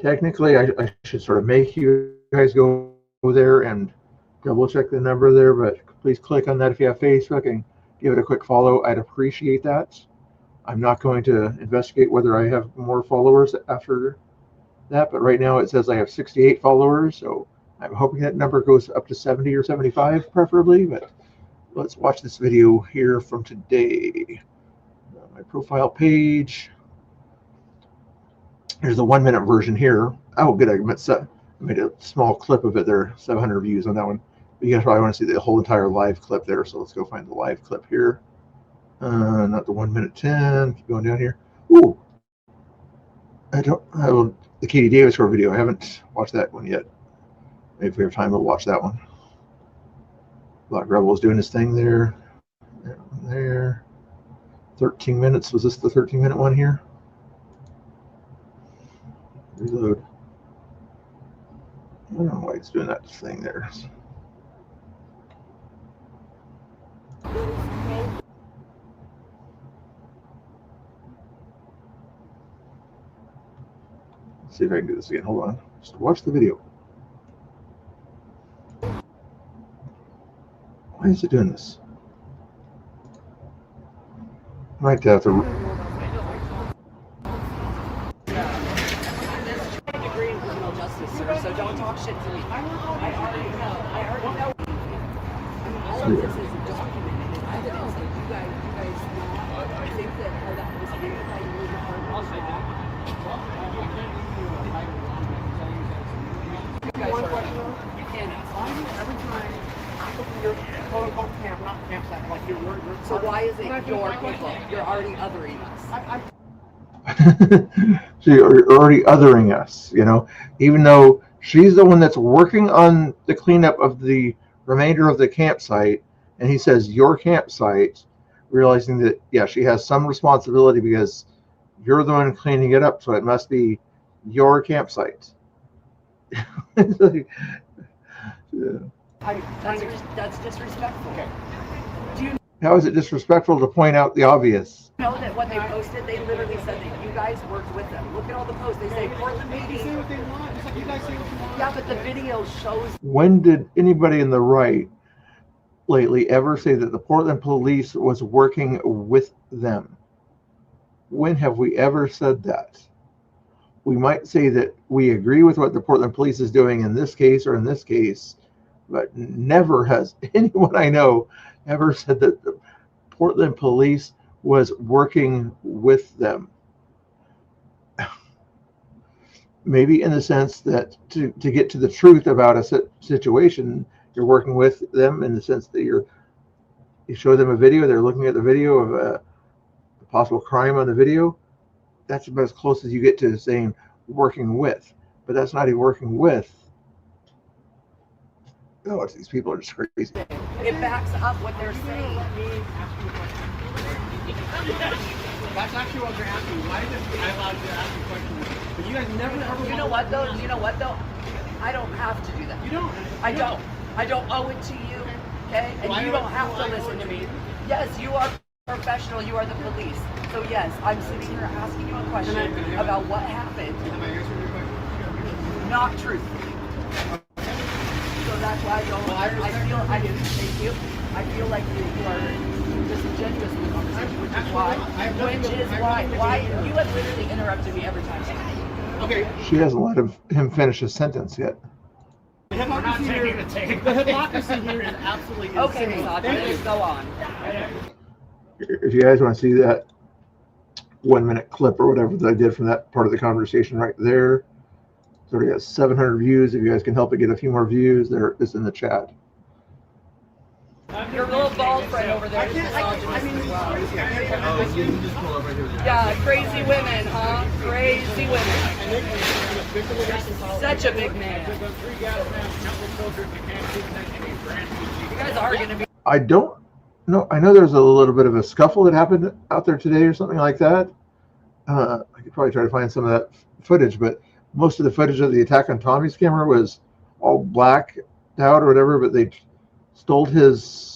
Technically, I should sort of make you guys go there and double check the number there, but please click on that if you have Facebook and give it a quick follow. I'd appreciate that. I'm not going to investigate whether I have more followers after that, but right now it says I have 68 followers, so I'm hoping that number goes up to 70 or 75 preferably, but let's watch this video here from today. My profile page. Here's the 1 minute version here. Oh, good. I made a small clip of it there. 700 views on that one. But you guys probably want to see the whole entire live clip there, so let's go find the live clip here. Not the 1 minute 10. Keep going down here. Ooh. The Katie Davis video. I haven't watched that one yet. Maybe if we have time, we'll watch that one. Black Rebel is doing his thing there. There. 13 minutes. Was this the 13-minute one here? Reload. I don't know why he's doing that thing there. Let's see if I can do this again. Hold on. Just watch the video. Why is it doing this? Might have to. Degree in criminal justice, sir. So don't talk shit to me. I already know. All of this is documented and evidence that you guys think that how that was verified and really hard. I'll say that. One question, and every time I open your quote-unquote camp, not campsite, like your word. So why is it your people? You're already othering us. So you're already othering us, even though she's the one that's working on the cleanup of the remainder of the campsite, and he says your campsite, realizing that, yeah, she has some responsibility because you're the one cleaning it up, so it must be your campsite. Yeah. That's disrespectful. Okay. Do you How is it disrespectful to point out the obvious? Know that when they posted, they literally said that you guys worked with them. Look at all the posts. They say Portland PD. They say what they want. Just like you guys say what you want. Yeah, but the video shows. When did anybody in the right lately ever say that the Portland police was working with them? When have we ever said that? We might say that we agree with what the Portland police is doing in this case or in this case, but never has anyone I know ever said that the Portland police was working with them. Maybe in the sense that to get to the truth about a situation, you're working with them in the sense that you show them a video, they're looking at the video of a possible crime on the video. That's about as close as you get to saying working with, but that's not even working with. Oh, these people are just crazy. It backs up what they're saying. That's actually what they're asking. Why is I allowed to ask a question? But you guys never ever. You know what though? You know what though? I don't have to do that. You don't. I don't. I don't owe it to you, okay? And you don't have to listen to me. Yes, you are professional. You are the police. So yes, I'm sitting here asking you a question about what happened. Not true. So that's why I don't. Thank you. I feel like you are disingenuous in the conversation, which is why you have literally interrupted me every time. Okay. She hasn't let him finish his sentence yet. The hypocrisy here is absolutely insane. Okay, misogynist, go on. If you guys want to see that 1 minute clip or whatever that I did from that part of the conversation right there, it's already got 700 views. If you guys can help it get a few more views, there it's in the chat. Your little bald friend over there is misogynist as well. Yeah, crazy women, huh? Crazy women. You're such a big man. You guys are going to be... I don't know. I know there's a little bit of a scuffle that happened out there today or something like that. I could probably try to find some of that footage, but most of the footage of the attack on Tommy's camera was all blacked out or whatever, but they stole his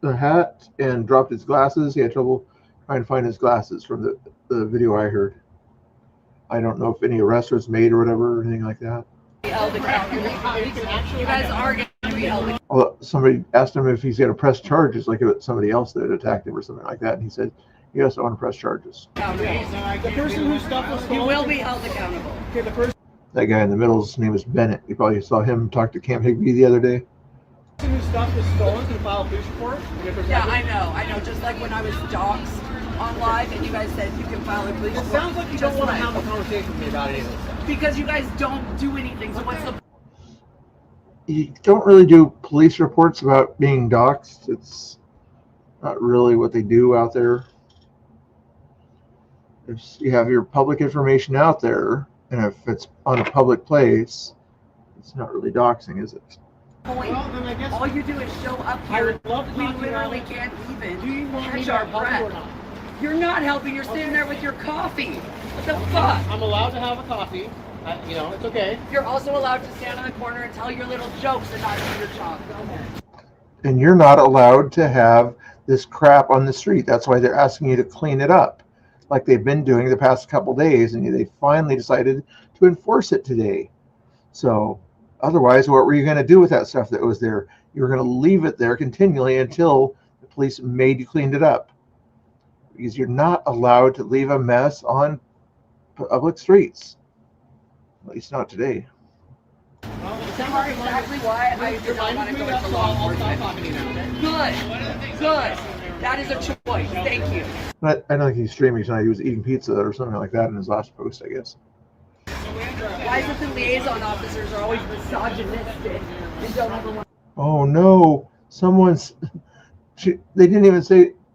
hat and dropped his glasses. He had trouble trying to find his glasses from the video I heard. I don't know if any arrest was made or whatever or anything like that. You guys are going to be held accountable. Although somebody asked him if he's going to press charges, like if it's somebody else that attacked him or something like that, and he said, yes, I want to press charges. The person whose stuff was stolen. You will be held accountable. Okay, the person That guy in the middle, his name is Bennett. You probably saw him talk to Cam Higby the other day. whose stuff was stolen can file a police report. Yeah, I know. Just like when I was doxxed on live and you guys said you can file a police report. It sounds like you don't want to have a conversation with me about any of this stuff. Because you guys don't do anything. So what's the... You don't really do police reports about being doxxed. It's not really what they do out there. If you have your public information out there, and if it's on a public place, it's not really doxing, is it? Point. All you do is show up here. We literally can't even catch our breath. You're not helping. You're sitting there with your coffee. What the fuck? I'm allowed to have a coffee. You know, it's okay. You're also allowed to stand on the corner and tell your little jokes and not do your job. Go ahead. And you're not allowed to have this crap on the street. That's why they're asking you to clean it up, like they've been doing the past couple days, and they finally decided to enforce it today. So otherwise, what were you going to do with that stuff that was there? You were going to leave it there continually until the police made you clean it up, because you're not allowed to leave a mess on public streets. At least not today. That's exactly why I did not want to go into law enforcement. Good. That is a choice. Thank you. But I don't think he's streaming tonight. He was eating pizza or something like that in his last post, I guess. Why is it the liaison officers are always misogynistic and don't ever want... Oh no! They didn't even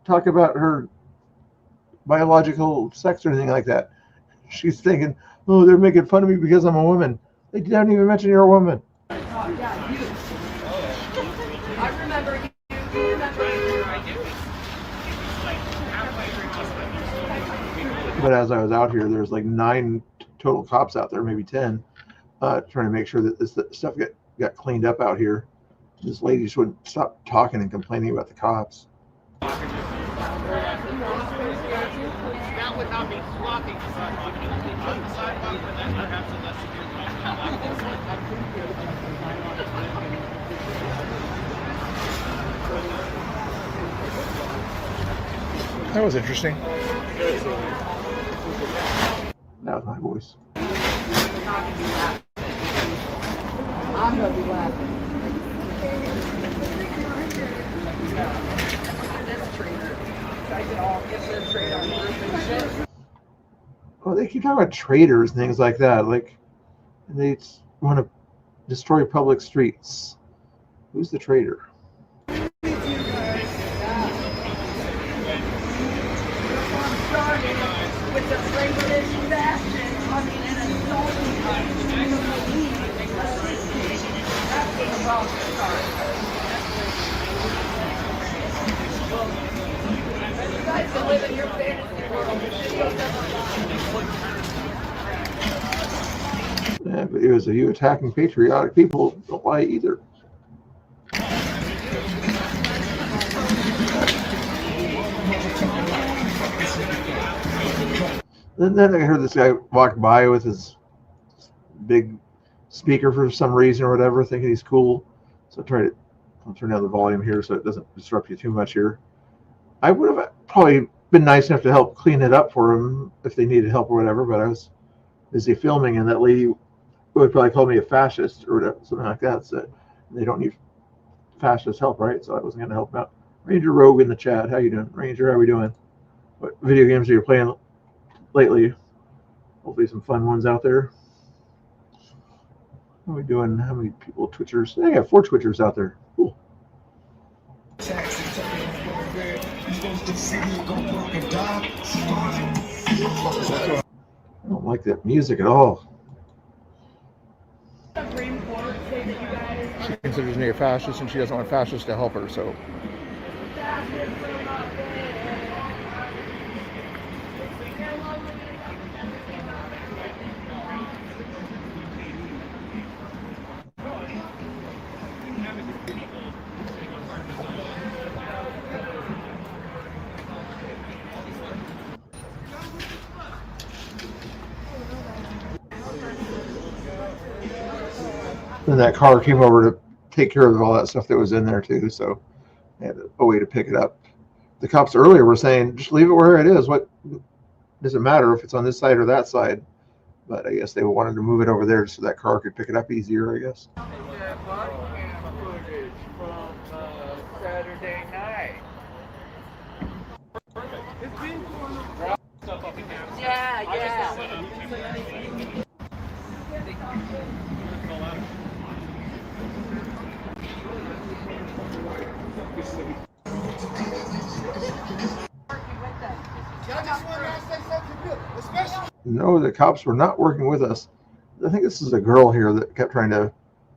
talk about her biological sex or anything like that. She's thinking, oh, they're making fun of me because I'm a woman. They didn't even mention you're a woman. Yeah, you. I remember you. You remember But as I was out here, there's like 9 total cops out there, maybe 10, trying to make sure that this stuff got cleaned up out here. This lady just wouldn't stop talking and complaining about the cops. That would not be blocking the sidewalk. On the sidewalk, but that's perhaps a less That was interesting. That was my voice. I'm gonna be laughing. Well, they keep talking about traitors and things like that. Like, they want to destroy public streets. Who's the traitor? With the traitorous bastard coming in and assaulting us. That's the problem. You guys can live in your fantasy world. Yeah, but it was you attacking patriotic people. Don't lie either. Then I heard this guy walk by with his big speaker for some reason or whatever, thinking he's cool. So I'll turn down the volume here so it doesn't disrupt you too much here. I would have probably been nice enough to help clean it up for him if they needed help or whatever, but I was busy filming, and that lady would probably call me a fascist or whatever, something like that. So they don't need fascist help, right? So I wasn't going to help him out. Ranger Rogue in the chat. How you doing? Ranger, how are we doing? What video games are you playing lately? Hopefully some fun ones out there. How are we doing? How many people Twitchers? I got 4 Twitchers out there. Cool. I don't like that music at all. She considers me a fascist, and she doesn't want fascists to help her, so. Then that car came over to take care of all that stuff that was in there too, so I had a way to pick it up. The cops earlier were saying, just leave it where it is. What does it matter if it's on this side or that side? But I guess they wanted to move it over there so that car could pick it up easier, I guess. Saturday night. Yeah. No, the cops were not working with us. I think this is a girl here that kept trying to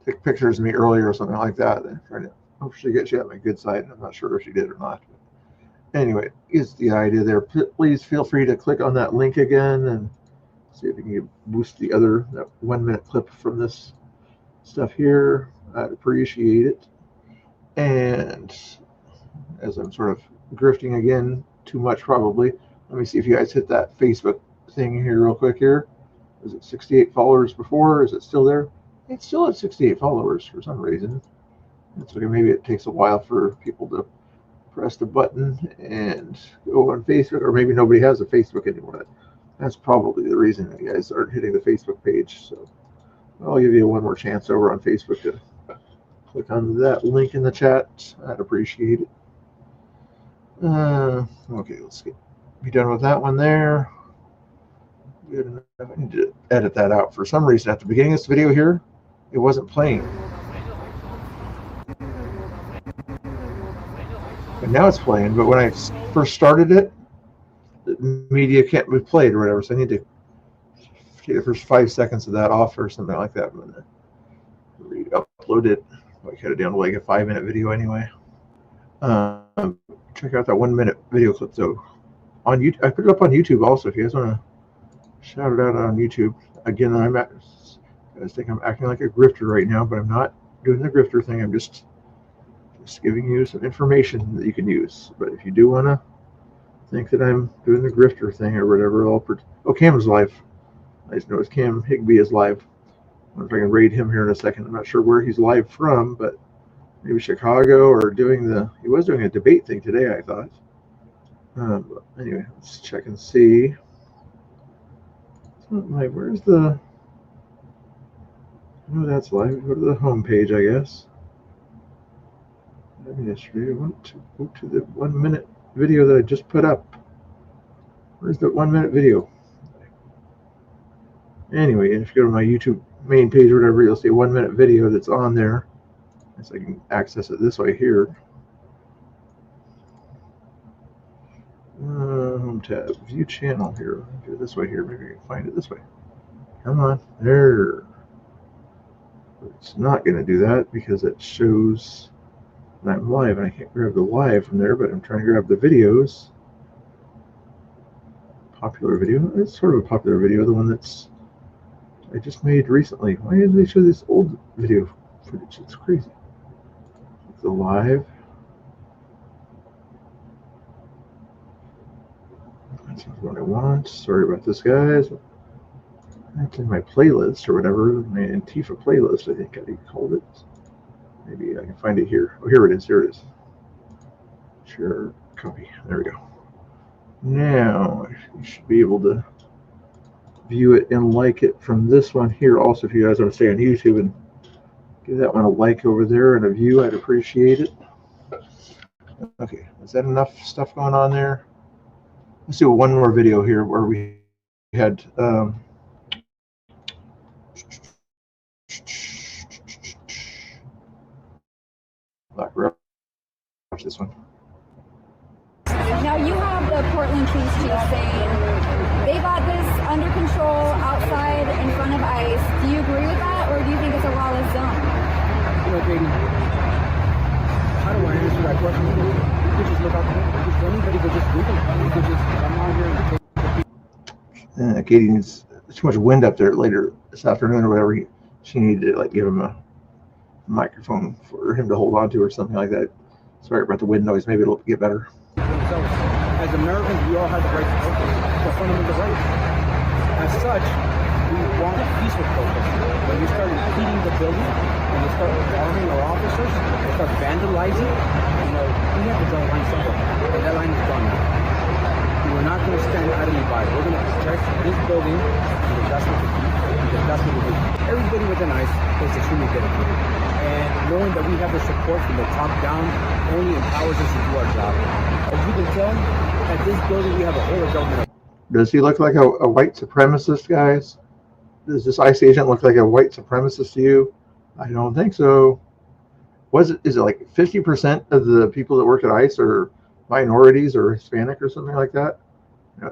take pictures of me earlier or something like that. They're trying to hope she got my good side. I'm not sure if she did or not. Anyway, is the idea there. Please feel free to click on that link again and see if you can boost that 1-minute clip from this stuff here. I'd appreciate it. And as I'm sort of grifting again, too much probably, let me see if you guys hit that Facebook thing here real quick here. Was it 68 followers before? Is it still there? It's still at 68 followers for some reason. It's okay. Maybe it takes a while for people to press the button and go on Facebook, or maybe nobody has a Facebook anymore. That's probably the reason that you guys aren't hitting the Facebook page. So I'll give you one more chance over on Facebook to click on that link in the chat. I'd appreciate it. Okay, let's be done with that one there. Good enough. I need to edit that out. For some reason, at the beginning of this video here, it wasn't playing. But now it's playing. But when I first started it, the media can't be played or whatever. So I need to take the first 5 seconds of that off or something like that. When I upload it, I cut it down to like a 5-minute video anyway. Check out that 1-minute video clip though. On YouTube, I put it up on YouTube also. If you guys want to shout it out on YouTube. Again, I think I'm acting like a grifter right now, but I'm not doing the grifter thing. I'm just Just giving you some information that you can use. But if you do want to think that I'm doing the grifter thing or whatever, Cam's live. I just noticed Cam Higby is live. I wonder if I can raid him here in a second. I'm not sure where he's live from, but maybe Chicago or he was doing a debate thing today, I thought. But anyway, let's check and see. Where's the... Oh, that's live. Go to the home page, I guess. Yesterday, I went to go to the 1 minute video that I just put up. Where's the 1 minute video? Anyway, if you go to my YouTube main page or whatever, you'll see a 1 minute video that's on there. So I can access it this way here. Home tab, view channel here. Do it this way here. Maybe I can find it this way. Come on, there. It's not going to do that because it shows that I'm live, and I can't grab the live from there, but I'm trying to grab the videos. Popular video. It's sort of a popular video, the one that's I just made recently. Why did they show this old video footage? It's crazy. It's the live. That's not what I want. Sorry about this, guys. That's in my playlist or whatever. My Antifa playlist, I think I called it. Maybe I can find it here. Oh, here it is. Here it is. Share copy. There we go. Now, you should be able to view it and like it from this one here. Also, if you guys want to stay on YouTube and give that one a like over there and a view, I'd appreciate it. Okay, is that enough stuff going on there? Let's do one more video here where we had watch this one. Now you have the Portland Police Chief saying they got this under control outside in front of ICE. Do you agree with that, or do you think it's a lawless zone? You know, Katie, how do I answer that question? You could just look out the window. Anybody could just Google it. You could just come out here and Katie needs too much wind up there later this afternoon or whatever. She needed to give him a microphone for him to hold on to or something like that. Sorry about the wind noise. Maybe it'll get better. So, as Americans, we all have the right to protest. It's a fundamental right. As such, we want peaceful protest. When you start impeding the building, when you start arming our officers, you start vandalizing, we have to draw a line somewhere. And that line is drawn now. We're not going to stand idly by. We're going to protect this building because that's what we do. Because that's what we do. Everybody within ICE is extremely dedicated. And knowing that we have the support from the top down only empowers us to do our job. As you can tell, at this building we have a whole of government. Does he look like a white supremacist, guys? Does this ICE agent look like a white supremacist to you? I don't think so. Is it like 50% of the people that work at ICE are minorities or Hispanic or something like that?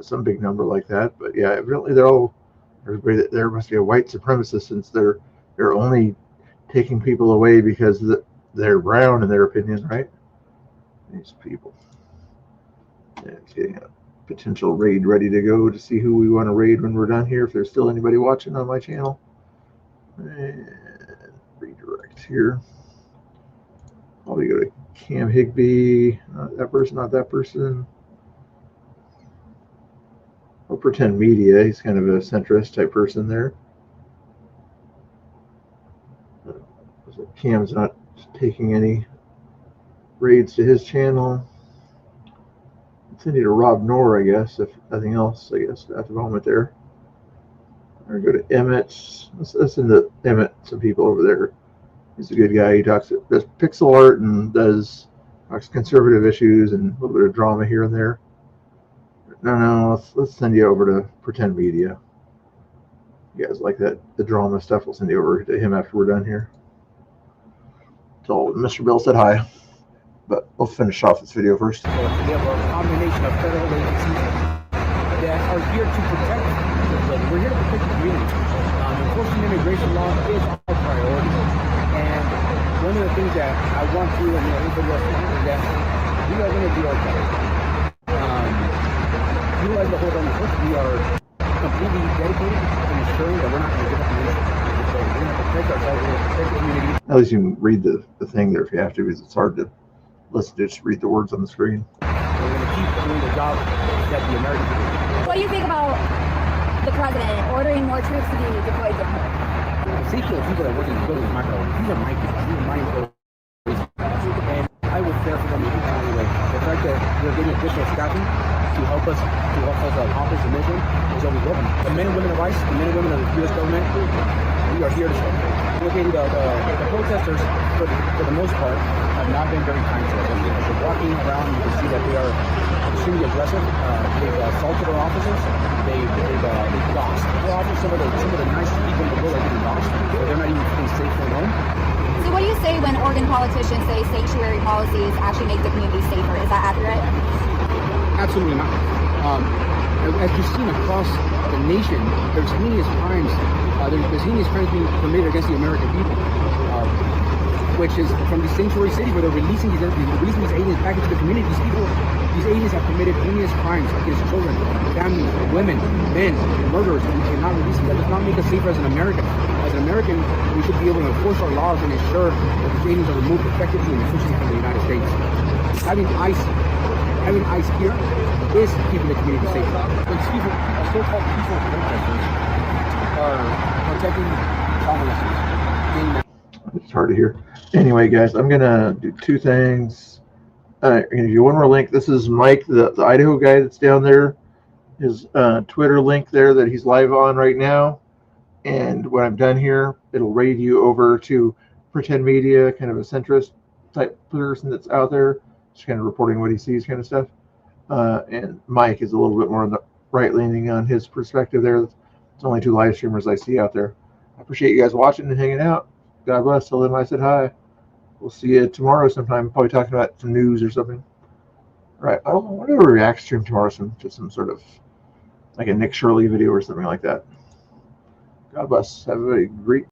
Some big number like that. But yeah, evidently everybody there must be a white supremacist since they're only taking people away because they're brown in their opinion, right? These people. Yeah, getting a potential raid ready to go to see who we want to raid when we're done here. If there's still anybody watching on my channel. And redirect here. Probably go to Cam Higby. Not that person, not that person. I'll pretend media. He's kind of a centrist type person there. Cam's not taking any raids to his channel. Send you to Rob Knorr, I guess, if nothing else, I guess, at the moment there. Or go to Emmett. Let's send to Emmett, some people over there. He's a good guy. He does pixel art and talks conservative issues and a little bit of drama here and there. No, let's send you over to Pretend Media. You guys like that, the drama stuff? We'll send you over to him after we're done here. So Mr. Bill said hi, but we'll finish off this video first. We have a combination of federal agencies that are here to protect the building. We're here to protect the community. Enforcing immigration law is our priority. And one of the things that I want to, and everybody else to do is that we are going to do our job. Utilize the hold on the foot. We are completely dedicated to ensuring that we're not going to give up the nation. So we're going to protect ourselves, we're going to protect the community. At least you can read the thing there if you have to, because it's hard to let's just read the words on the screen. We're going to keep doing the job that the Americans do. What do you think about the president ordering more troops to be deployed down here? The safety of people that work in the building is my problem. These are my people. These are my employees. And I would care for them in any way. The fact that we're getting additional staffing to help us accomplish the mission is always welcome. The men and women of ICE, the men and women of the U.S. government, we are here to stay. Okay, the protesters, for the most part, have not been very kind to us. As we're walking around, you can see that they are extremely aggressive. They've assaulted our officers. They've doxed our officers. Some of the nicest people in the world are getting doxed, but they're not even feeling safe from home. So what do you say when Oregon politicians say sanctuary policies actually make the community safer? Is that accurate? Absolutely not. As you've seen across the nation, there's heinous crimes. There's heinous crimes being committed against the American people, which is from these sanctuary cities where they're releasing these aliens back into the community. These aliens have committed heinous crimes against children, families, women, men, murderers. We cannot release them. That does not make us safer as an American. As an American, we should be able to enforce our laws and ensure that these aliens are removed effectively and efficiently from the United States. Having ICE here is keeping the community safe. When so-called peaceful protesters are protecting homelessness. It's hard to hear. Anyway, guys, I'm gonna do two things. I'm gonna give you one more link. This is Mike, the Idaho guy that's down there. His Twitter link there that he's live on right now. And when I'm done here, it'll raid you over to Pretend Media, kind of a centrist type person that's out there, just kind of reporting what he sees, kind of stuff. And Mike is a little bit more on the right leaning on his perspective there. It's only two live streamers I see out there. I appreciate you guys watching and hanging out. God bless. Tell them I said hi. We'll see you tomorrow sometime. Probably talking about some news or something. All right. I don't know. We're going to react stream tomorrow to some sort of like a Nick Shirley video or something like that. God bless. Have a great